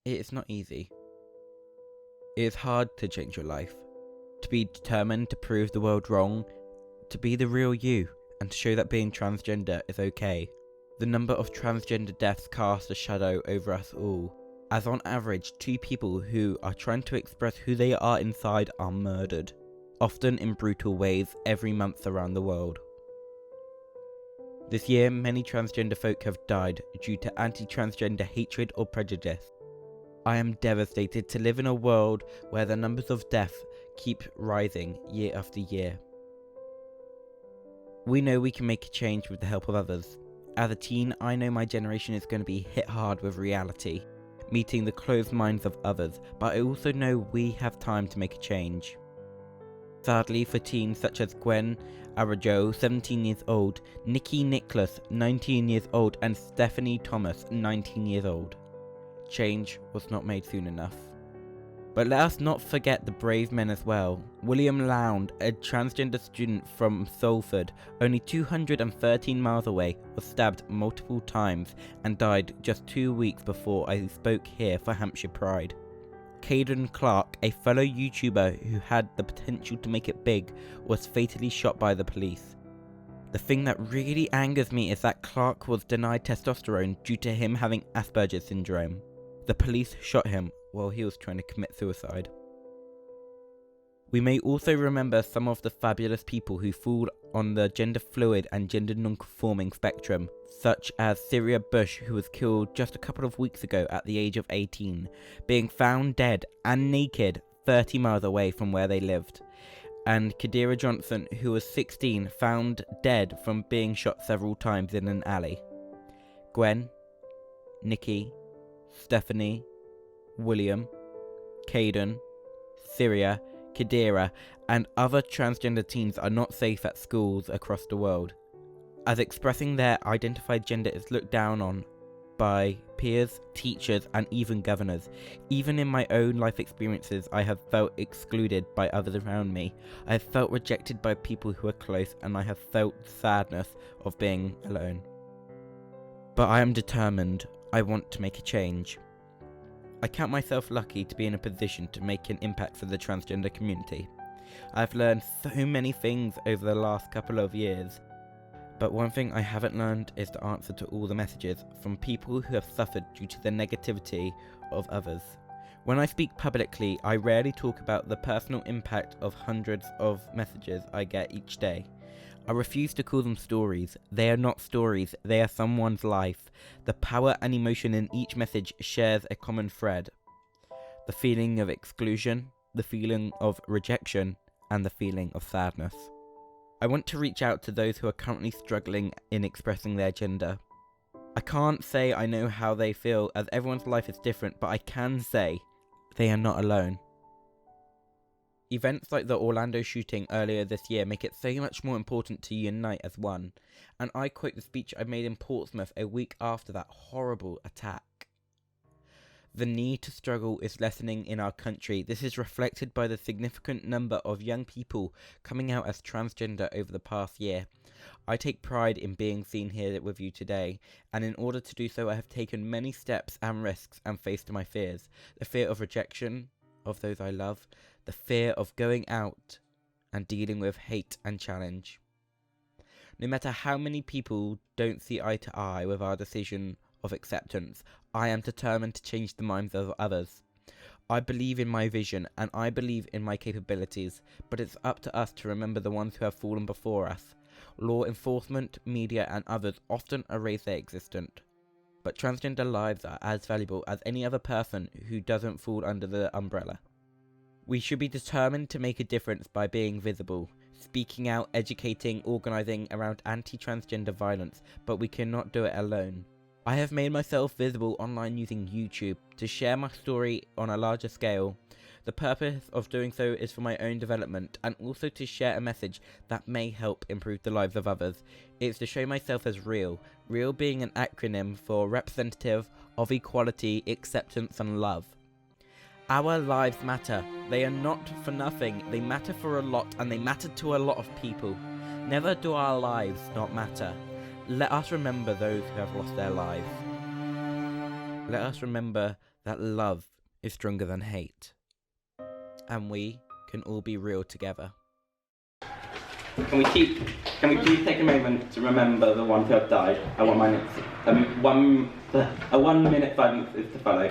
It is not easy. It is hard to change your life, to be determined to prove the world wrong, to be the real you, and to show that being transgender is okay. The number of transgender deaths casts a shadow over us all, as on average 2 people who are trying to express who they are inside are murdered, often in brutal ways every month around the world. This year, many transgender folk have died due to anti-transgender hatred or prejudice. I am devastated to live in a world where the numbers of deaths keep rising year after year. We know we can make a change with the help of others. As a teen, I know my generation is going to be hit hard with reality, meeting the closed minds of others, but I also know we have time to make a change. Sadly, for teens such as Gwen Arajo, 17 years old, Nikki Nicholas, 19 years old, and Stephanie Thomas, 19 years old, change was not made soon enough. But let us not forget the brave men as well. William Lound, a transgender student from Salford, only 213 miles away, was stabbed multiple times and died just 2 weeks before I spoke here for Hampshire Pride. Caden Clark, a fellow YouTuber who had the potential to make it big, was fatally shot by the police. The thing that really angers me is that Clark was denied testosterone due to him having Asperger's syndrome. The police shot him while he was trying to commit suicide. We may also remember some of the fabulous people who fall on the gender fluid and gender non-conforming spectrum, such as Syria Bush, who was killed just a couple of weeks ago at the age of 18, being found dead and naked 30 miles away from where they lived, and Kadira Johnson, who was 16, found dead from being shot several times in an alley. Gwen, Nikki, Stephanie, William, Caden, Syria, Kadira, and other transgender teens are not safe at schools across the world, as expressing their identified gender is looked down on by peers, teachers, and even governors. Even in my own life experiences, I have felt excluded by others around me. I have felt rejected by people who are close, and I have felt sadness of being alone. But I am determined. I want to make a change. I count myself lucky to be in a position to make an impact for the transgender community. I've learned so many things over the last couple of years, but one thing I haven't learned is the answer to all the messages from people who have suffered due to the negativity of others. When I speak publicly, I rarely talk about the personal impact of hundreds of messages I get each day. I refuse to call them stories. They are not stories, they are someone's life. The power and emotion in each message shares a common thread. The feeling of exclusion, the feeling of rejection, and the feeling of sadness. I want to reach out to those who are currently struggling in expressing their gender. I can't say I know how they feel, as everyone's life is different, but I can say they are not alone. Events like the Orlando shooting earlier this year make it so much more important to unite as one, and I quote the speech I made in Portsmouth a week after that horrible attack. The need to struggle is lessening in our country. This is reflected by the significant number of young people coming out as transgender over the past year. I take pride in being seen here with you today, and in order to do so I have taken many steps and risks and faced my fears. The fear of rejection of those I love, the fear of going out and dealing with hate and challenge. No matter how many people don't see eye to eye with our decision of acceptance, I am determined to change the minds of others. I believe in my vision and I believe in my capabilities, but it's up to us to remember the ones who have fallen before us. Law enforcement, media, and others often erase their existence, but transgender lives are as valuable as any other person who doesn't fall under the umbrella. We should be determined to make a difference by being visible, speaking out, educating, organising around anti-transgender violence, but we cannot do it alone. I have made myself visible online using YouTube to share my story on a larger scale. The purpose of doing so is for my own development and also to share a message that may help improve the lives of others. It's to show myself as real, real being an acronym for representative of equality, acceptance and love. Our lives matter. They are not for nothing. They matter for a lot, and they matter to a lot of people. Never do our lives not matter. Let us remember those who have lost their lives. Let us remember that love is stronger than hate, and we can all be real together. Can we please take a moment to remember the ones who have died? 1 minute silence is to follow.